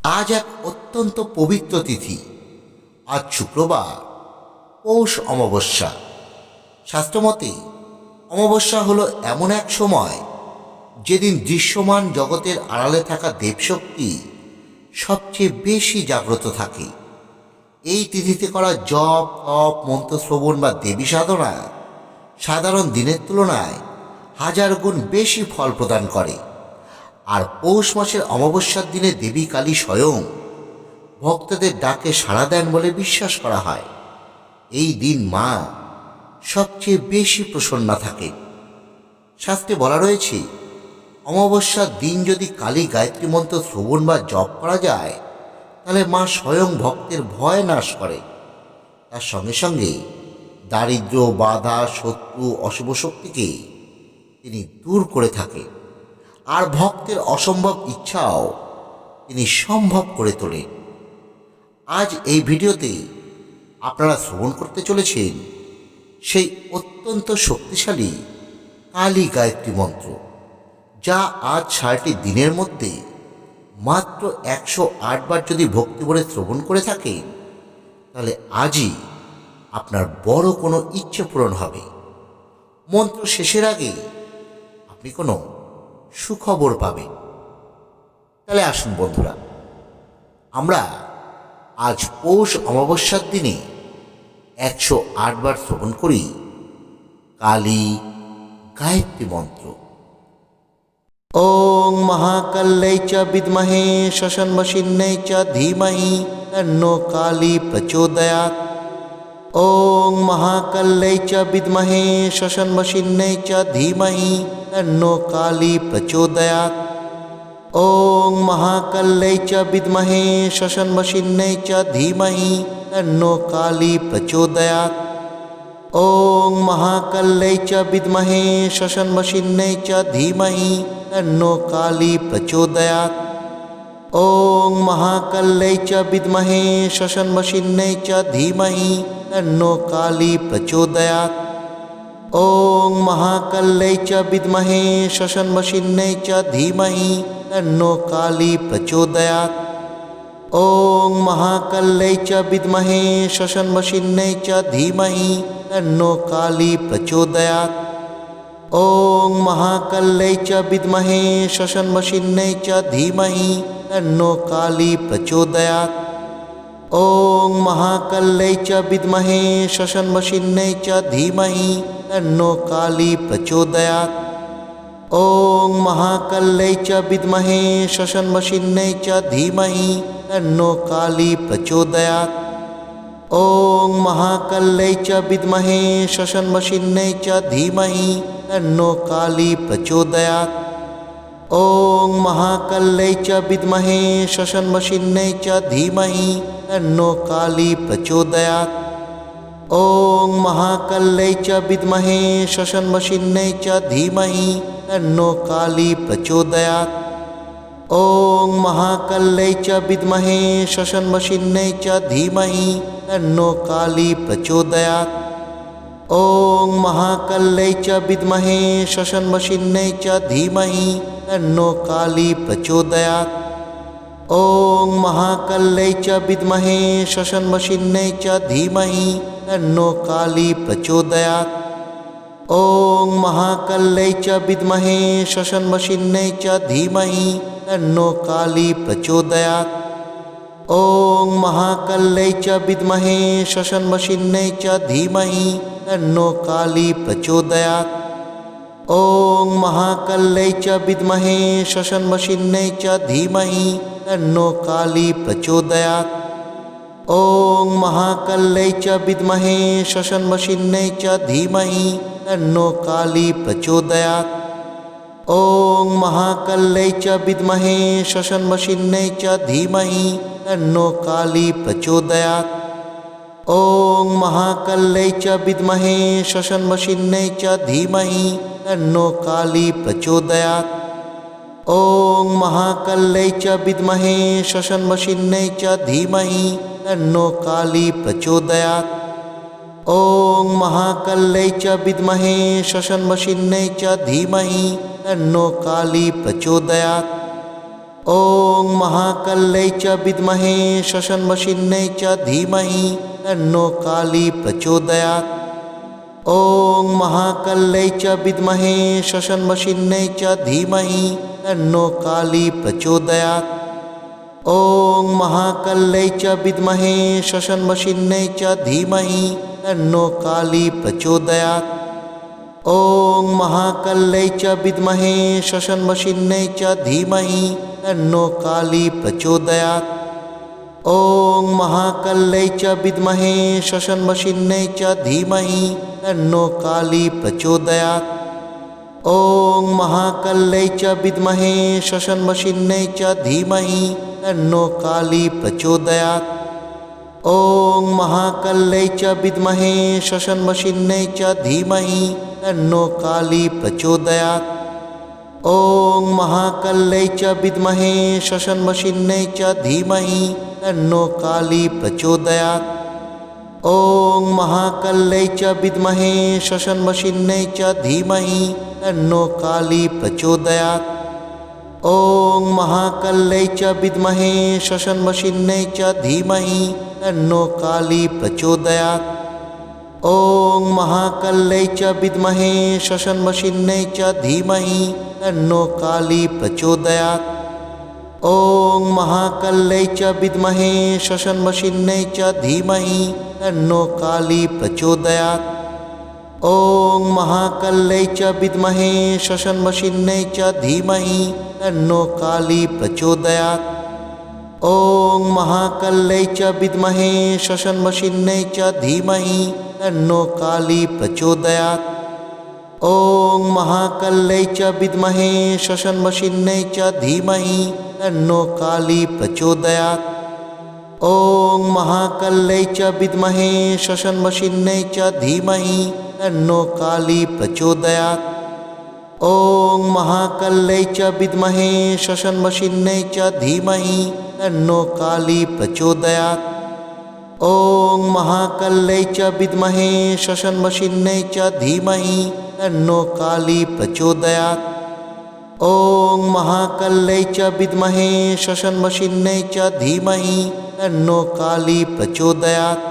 আজ এক অত্যন্ত পবিত্র তিথি। আজ শুক্রবার, পৌষ অমাবস্যা। শাস্ত্রমতে অমাবস্যা হলো এমন এক সময় যেদিন দৃশ্যমান জগতের আড়ালে থাকা দেবশক্তি সবচেয়ে বেশি জাগ্রত থাকে। এই তিথিতে করা জপ, তপ, মন্ত্র শ্রবণ বা দেবী সাধনা সাধারণ দিনের তুলনায় হাজার গুণ বেশি ফল প্রদান করে। আর পৌষ মাসের অমাবস্যার দিনে দেবী কালী স্বয়ং ভক্তদের ডাকে সাড়া দেন বলে বিশ্বাস করা হয়। এই দিন মা সবচেয়ে বেশি প্রসন্না থাকে। শাস্ত্রে বলা রয়েছে, অমাবস্যার দিন যদি কালী গায়ত্রী মন্ত্র শ্রবণ বা জপ করা যায়, তাহলে মা স্বয়ং ভক্তের ভয় নাশ করে। তার সঙ্গে সঙ্গে দারিদ্র্য, বাধা, শত্রু, অশুভ শক্তিকে তিনি দূর করে থাকেন। আর ভক্তের অসম্ভব ইচ্ছাও তিনি সম্ভব করে তোলেন। আজ এই ভিডিওতে আপনারা শ্রবণ করতে চলেছেন সেই অত্যন্ত শক্তিশালী কালী গায়ত্রী মন্ত্র, যা আজ ৬০টি দিনের মধ্যে মাত্র ১০৮ বার যদি ভক্তি ভরে শ্রবণ করে থাকেন, তাহলে আজই আপনার বড় কোনো ইচ্ছে পূরণ হবে। মন্ত্র শেষের আগে আপনি কোনো সুখবর পাবেন। তাহলে আসুন বন্ধুরা, আমরা আজ পৌষ অমাবস্যার দিনে ১০৮ বার শ্রবণ করি কালী গায়ত্রী মন্ত্র। ওং মহাকাল্যৈ চ বিদ্মহে শশন্মশিন্যৈ চ ধীমহি তন্নো কালী প্রচোদয়াৎ। ওং মহাকাল্যৈ চ বিদ্মহে শশন্মশিন্যৈ চ ধীমহি তন্নো কালী প্রচোদয়াৎ। ওং মহাকাল্যৈ চ বিদ্মহে শশন্মশিন্যৈ চ ধীমহি তন্নো কালী প্রচোদয়াৎ। ওং মহাকাল্যৈ চ বিদ্মহে শশন্মশিন্যৈ চ ধীমহি তন্নো কালী প্রচোদয়াৎ। ওং মহাকাল্যৈ চ বিদ্মহে শশন্মশিন্যৈ চ ধীমহি তন্নো কালী প্রচোদয়াৎ। ওং মহাকাল্যৈ চ বিদ্মহে শশন্মশিন্যৈ চ ধীমহি তন্নো কালী প্রচোদয়াৎ। ওং মহাকাল্যৈ চ বিদ্মহে শশন্মশিন্যৈ চ ধীমহি তন্নো কালী প্রচোদয়াৎ। ওং মহাকাল্যৈ চ বিদ্মহে শশন্মশিন্যৈ চ ধীমহি তন্নো কালী প্রচোদয়াৎ। ওং মহাকাল্যৈ চ বিদ্মহে শশন্মশিন্যৈ চ ধীমহি তন্নো কালী প্রচোদয়াৎ। ওং মহাকাল্যৈ চ বিদ্মহে শশন্মশিন্যৈ চ ধীমহি তন্নো কালী প্রচোদয়াৎ। ওং মহাকাল্যৈ চ বিদ্মহে শশন্মশিন্যৈ চ ধীমহি তন্নো কালী প্রচোদয়াৎ। ওং মহাকাল্যৈ চ বিদ্মহে শশন্মশিন্যৈ চ ধীমহি তন্নো কালী প্রচোদয়াৎ। ওং মহাকাল্যৈ চ বিদ্মহে শশন্মশিন্যৈ চ ধীমহি তন্নো কালী প্রচোদয়াৎ। ওং মহাকাল্যৈ চ বিদ্মহে শশন্মশিন্যৈ চ ধীমহি তন্নো কালী প্রচোদয়াৎ। ওং মহাকাল্যৈ চ বিদ্মহে শশন্মশিন্যৈ চ ধীমহি তন্নো কালী প্রচোদয়াৎ। ওং মহাকাল্যৈ চ বিদ্মহে শশন্মশিন্যৈ চ ধীমহি তন্নো কালী প্রচোদয়াৎ। ওং মহাকাল্যৈ চ বিদ্মহে শশন্মশিন্যৈ চ ধীমহি তন্নো কালী প্রচোদয়াৎ। ওং মহাকাল্যৈ চ বিদ্মহে শশন্মশিন্যৈ চ ধীমহি তন্নো কালী প্রচোদয়াৎ। ওং মহাকাল্যৈ চ বিদ্মহে শশন্মশিন্যৈ চ ধীমহি তন্নো কালী প্রচোদয়াৎ। ওং মহাকাল্যৈ চ বিদ্মহে শশন্মশিন্যৈ চ ধীমহি তন্নো কালী প্রচোদয়াৎ। ওং মহাকাল্যৈ চ বিদ্মহে শশন্মশিন্যৈ চ ধীমহি তন্নো কালী প্রচোদয়াৎ। ওং মহাকাল্যৈ চ বিদ্মহে শশন্মশিন্যৈ চ ধীমহি তন্নো কালী প্রচোদয়াৎ। ওং মহাকাল্যৈ চ বিদ্মহে শশন্মশিন্যৈ চ ধীমহি তন্নো কালী প্রচোদয়াৎ। ওং মহাকাল্যৈ চ বিদ্মহে শশন্মশিন্যৈ চ ধীমহি তন্নো কালী প্রচোদয়াৎ। ॐ महाकल्लै च विद्महे शशन्मशिन्नै च धीमहि तन्नो काली प्रचोदयात्। ॐ महाकल्लै च विद्महे शशन्मशिन्नै च धीमहि तन्नो काली प्रचोदयात्। ॐ महाकल्लै च विद्महे शशन्मशिन्नै च धीमहि तन्नो काली प्रचोदयात्। ॐ महाकल्लै च विद्महे शशन्मशिन्नै च धीमहि तन्नो काली प्रचोदयात्। ॐ महाकल्लै च विद्महे शशन्मशिन्नै च धीमहि तन्नो काली प्रचोदयात्। ॐ महाकल्लै च विद्महे शशन्मशिन्नै च धीमहि तन्नो काली प्रचोदयात्। ॐ महाकल्लै च विद्महे शशन्मशिन्नै च धीमहि तन्नो काली प्रचोदयात्। ॐ महाकल्लै च विद्महे शशन्मशिन्नै च धीमहि तन्नो काली प्रचोदयात्। ॐ महाकल्लै च विद्महे शशन्मशिन्नै च धीमहि तन्नो काली प्रचोदयात्। ॐ महाकल्लै च विद्महे शशन्मशिन्नै च धीमहि तन्नो काली प्रचोदयात्। ॐ महाकल्लै च विद्महे शशन्मशिन्नै च धीमहि तन्नो काली प्रचोदयात्। ॐ महाकल्लै च विद्महे शशन्मशिन्नै च धीमहि तन्नो काली प्रचोदयात्। ॐ महाकल्लै च विद्महे शशन्मशिन्नै च धीमहि तन्नो काली प्रचोदयात्। ॐ महाकल्लै च विद्महे शशन्मशिन्नै च धीमहि तन्नो काली प्रचोदयात्। ॐ महाकल्लै च विद्महे शशन्मशिन्नै च धीमहि तन्नो काली प्रचोदयात्। ॐ महाकल्लै च विद्महे शशन्मशिन्नै च धीमहि तन्नो काली प्रचोदयात्। ॐ महाकल्लै च विद्महे शशन्मशिन्नै च धीमहि तन्नो काली प्रचोदयात्। ॐ महाकल्लै च विद्महे शशन्मशिन्नै च धीमहि तन्नो काली प्रचोदयात्। ॐ महाकल्लै च विद्महे शशन्मशिन्नै च धीमहि तन्नो काली प्रचोदयात्।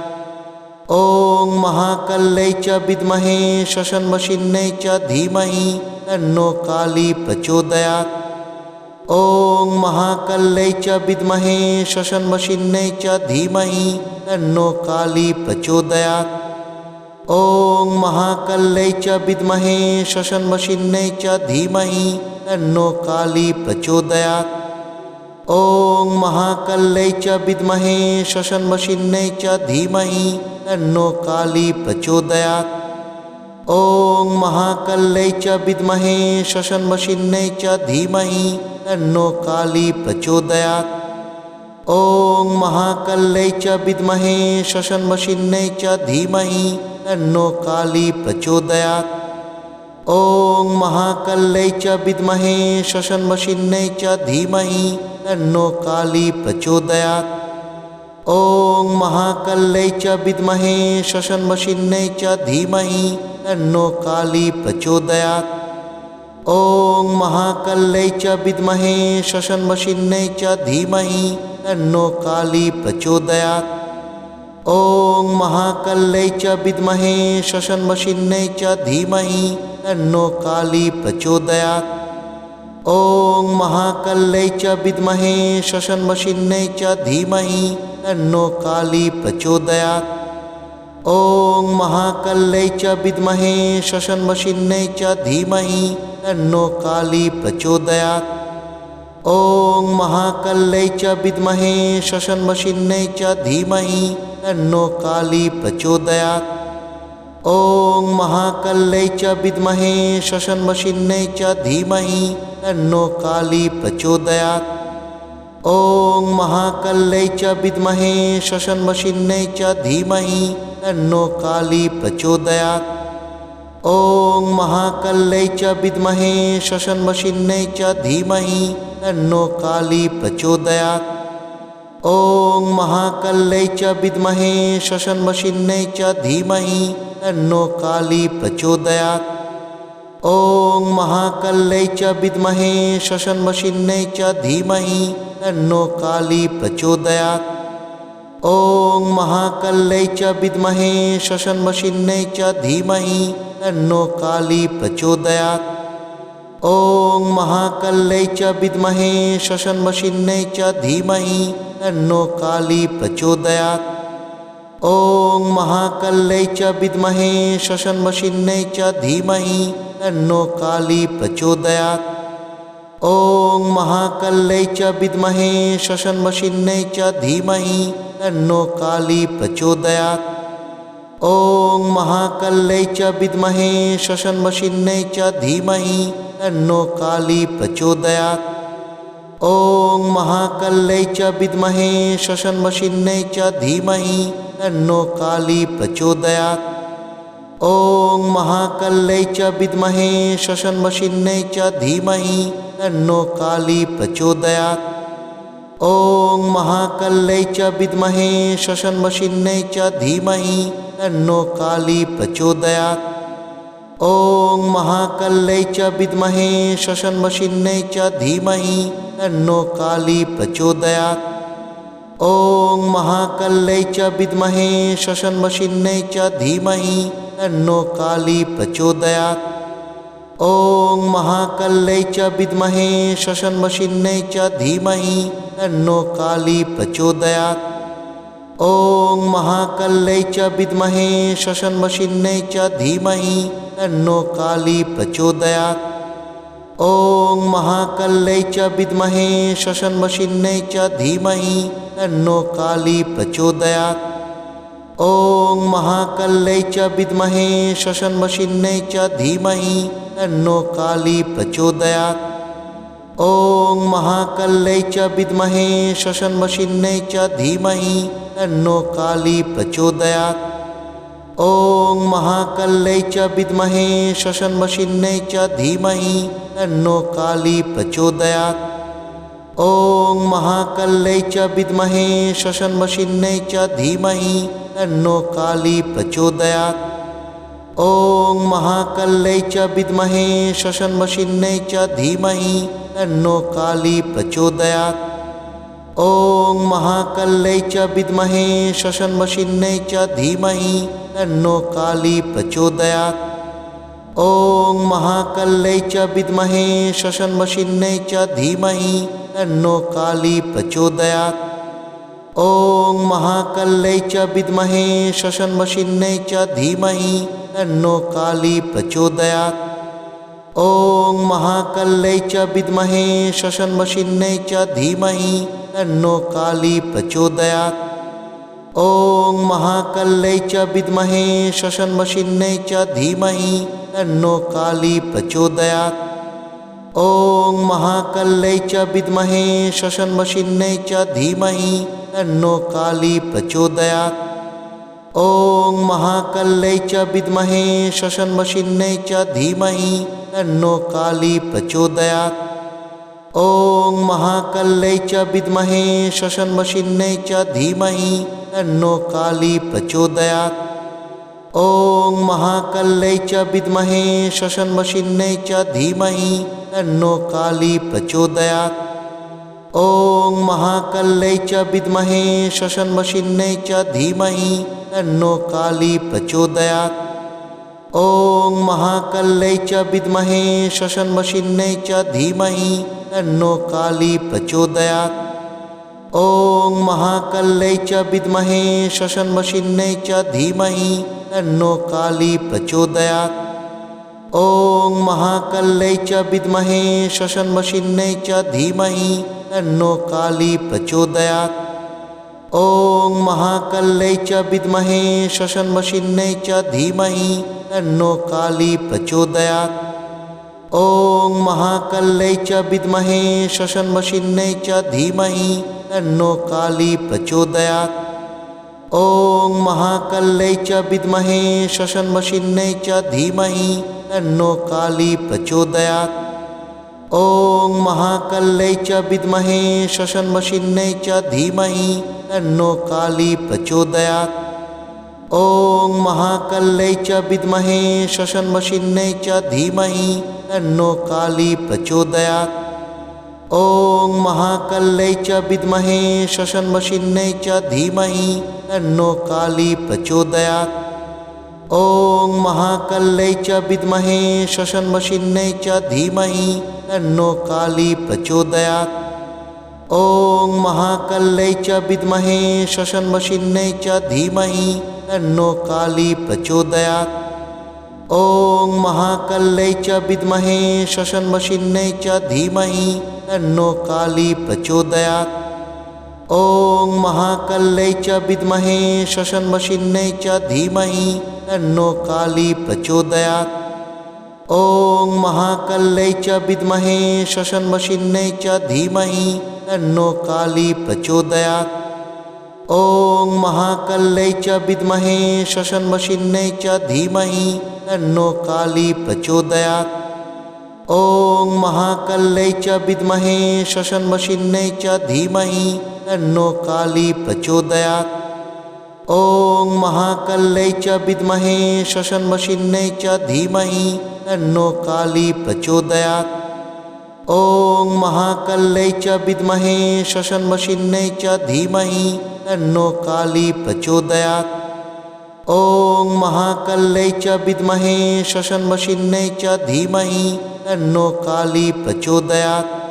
ॐ महाकल्लै च विद्महे शशन्मशिन्नै च धीमहि तन्नो काली प्रचोदयात्। ॐ महाकल्लै च विद्महे शशन्मशिन्नै च धीमहि तन्नो काली प्रचोदयात्। ॐ महाकल्लै च विद्महे शशन्मशिन्नै च धीमहि तन्नो काली प्रचोदयात्। ॐ महाकल्लै च विद्महे शशन्मशिन्नै च धीमहि तन्नो काली प्रचोदयात्। ॐ महाकल्लै च विद्महे शशन्मशिन्नै च धीमहि तन्नो काली प्रचोदयात्। ॐ महाकल्लै च विद्महे शशन्मशिन्नै च धीमहि तन्नो काली प्रचोदयात्। ॐ महाकल्लै च विद्महे शशन्मशिन्नै च धीमहि तन्नो काली प्रचोदयात्। ॐ महाकल्लै च विद्महे शशन्मशिन्नै च धीमहि तन्नो काली प्रचोदयात्। ॐ महाकल्लै च विद्महे शशन्मशिन्नै च धीमहि तन्नो काली प्रचोदयात्। ॐ महाकल्लै च विद्महे शशन्मशिन्नै च धीमहि तन्नो काली प्रचोदयात्। ॐ महाकल्लै च विद्महे शशन्मशिन्नै च धीमहि तन्नो काली प्रचोदयात्। ॐ महाकल्लै च विद्महे शशन्मशिन्नै च धीमहि तन्नो काली प्रचोदयात्। ॐ महाकल्लै च विद्महे शशन्मशिन्नै च धीमहि तन्नो काली प्रचोदयात्। ॐ महाकल्लै च विद्महे शशन्मशिन्नै च धीमहि तन्नो काली प्रचोदयात्। ॐ महाकल्लै च विद्महे शशन्मशिन्नै च धीमहि तन्नो काली प्रचोदयात्। ॐ महाकल्लै च विद्महे शशन्मशिन्नै च धीमहि तन्नो काली प्रचोदयात्। ॐ महाकल्लै च विद्महे शशन्मशिन्नै च धीमहि तन्नो काली प्रचोदयात्। ॐ महाकल्लै च विद्महे शशन्मशिन्नै च धीमहि तन्नो काली प्रचोदयात्। ॐ महाकल्लै च विद्महे शशन्मशिन्नै च धीमहि तन्नो काली प्रचोदयात्। ॐ महाकल्लै च विद्महे शशन्मशिन्नै च धीमहि तन्नो काली प्रचोदयात्। ॐ महाकल्लै च विद्महे शशन्मशिन्नै च धीमहि तन्नो काली प्रचोदयात्। ॐ महाकल्लै च विद्महे शशन्मशिन्नै च धीमहि तन्नो काली प्रचोदयात्। ॐ महाकल्लै च विद्महे शशन्मशिन्नै च धीमहि तन्नो काली प्रचोदयात्। ॐ महाकल्लै च विद्महे शशन्मशिन्नै च धीमहि तन्नो काली प्रचोदयात्। ॐ महाकल्लै च विद्महे शशन्मशिन्नै च धीमहि तन्नो काली प्रचोदयात्। ॐ महाकल्लै च विद्महे शशन्मशिन्नै च धीमहि तन्नो काली प्रचोदयात्। ॐ महाकल्लै च विद्महे शशन्मशिन्नै च धीमहि तन्नो काली प्रचोदयात्। ॐ महाकल्लै च विद्महे शशन्मशिन्नै च धीमहि तन्नो काली प्रचोदयात्। ॐ महाकल्लै च विद्महे शशन्मशिन्नै च धीमहि तन्नो काली प्रचोदयात्। ॐ महाकल्लै च विद्महे शशन्मशिन्नै च धीमहि तन्नो काली प्रचोदयात्। ॐ महाकल्लै च विद्महे शशन्मशिन्नै च धीमहि तन्नो काली प्रचोदयात्। ॐ महाकल्लै च विद्महे शशन्मशिन्नै च धीमहि तन्नो काली प्रचोदयात्। ॐ महाकल्लै च विद्महे शशन्मशिन्नै च धीमहि तन्नो काली प्रचोदयात्। ॐ महाकल्लै च विद्महे शशन्मशिन्नै च धीमहि तन्नो काली प्रचोदयात्। ॐ महाकल्लै च विद्महे शशन्मशिन्नै च धीमहि तन्नो काली प्रचोदयात्। ॐ महाकल्लै च विद्महे शशन्मशिन्नै च धीमहि तन्नो काली प्रचोदयात्। ॐ महाकल्लै च विद्महे शशन्मशिन्नै च धीमहि तन्नो काली प्रचोदयात्। ॐ महाकल्लै च विद्महे शशन्मशिन्नै च धीमहि तन्नो काली प्रचोदयात्। ॐ महाकल्लै च विद्महे शशन्मशिन्नै च धीमहि तन्नो काली प्रचोदयात्। ॐ महाकल्लै च विद्महे शशन्मशिन्नै च धीमहि तन्नो काली प्रचोदयात्। ॐ महाकल्लै च विद्महे शशन्मशिन्नै च धीमहि तन्नो काली प्रचोदयात्। ॐ महाकल्लै च विद्महे शशन्मशिन्नै च धीमहि तन्नो काली प्रचोदयात्। ॐ महाकल्लै च विद्महे शशन्मशिन्नै च धीमहि तन्नो काली प्रचोदयात्। ॐ महाकल्लै च विद्महे शशन्मशिन्नै च धीमहि तन्नो काली प्रचोदयात्। ॐ महाकल्लै च विद्महे शशन्मशिन्नै च धीमहि तन्नो काली प्रचोदयात्। ॐ महाकल्लै च विद्महे शशन्मशिन्नै च धीमहि तन्नो काली प्रचोदयात्। ॐ महाकल्लै च विद्महे शशन्मशिन्नै च धीमहि तन्नो काली प्रचोदयात्। ॐ महाकल्लै च विद्महे शशन्मशिन्नै च धीमहि तन्नो काली प्रचोदयात्। ॐ महाकल्लै च विद्महे शशन्मशिन्नै च धीमहि तन्नो काली प्रचोदयात्। ॐ महाकल्लै च विद्महे शशन्मशिन्नै च धीमहि तन्नो काली प्रचोदयात्। ॐ महाकल्लै च विद्महे शशन्मशिन्नै च धीमहि तन्नो काली प्रचोदयात्। ॐ महाकल्लै च विद्महे शशन्मशिन्नै च धीमहि तन्नो काली प्रचोदयात्। ॐ महाकल्लै च विद्महे शशन्मशिन्नै च धीमहि तन्नो काली प्रचोदयात्। ॐ महाकल्लै च विद्महे श्वशन्मशिन्नै च धीमहि तन्नो काली प्रचोदयात्। ॐ महाकल्लै च विद्महे श्वशन्मशिन्नै च धीमहि तन्नो काली प्रचोदयात्। ॐ महाकल्लै च विद्महे श्वशन्मशिन्नै च धीमहि तन्नो काली प्रचोदयात्। ॐ महाकल्लै च विद्महे श्वशन्मशिन्नै च धीमहि तन्नो काली प्रचोदयात्। ॐ महाकल्लै च विद्महे श्वशन्मशिन्नै च धीमहि तन्नो काली प्रचोदयात्। ॐ महाकल्लै च विद्महे श्वशन्मशिन्नै च धीमहि तन्नो काली प्रचोदयात्। ॐ महाकल्लै च विद्महे श्वशन्मशिन्नै च धीमहि तन्नो काली प्रचोदयात्। ॐ महाकल्लै च विद्महे श्वशन्मशिन्नै च धीमहि तन्नो काली प्रचोदयात्। ॐ महाकल्लै च विद्महे श्वशन्मशिन्नै च धीमहि तन्नो काली प्रचोदयात्। ॐ महाकल्लै च विद्महे श्वशन्मशिन्नै च धीमहि तन्नो काली प्रचोदयात्। ॐ महाकल्लै च विद्महे श्वशन्मशिन्नै च धीमहि तन्नो काली प्रचोदयात्। ॐ महाकल्लै च विद्महे श्वशन्मशिन्नै च धीमहि तन्नो काली प्रचोदयात्। ॐ महाकल्लै च विद्महे श्वशन्मशिन्नै च धीमहि तन्नो काली प्रचोदयात्। ॐ महाकल्लै च विद्महे श्वशन्मशिन्नै च धीमहि तन्नो काली प्रचोदयात्। ॐ महाकल्लै च विद्महे श्वशन्मशिन्नै च धीमहि तन्नो काली प्रचोदयात्।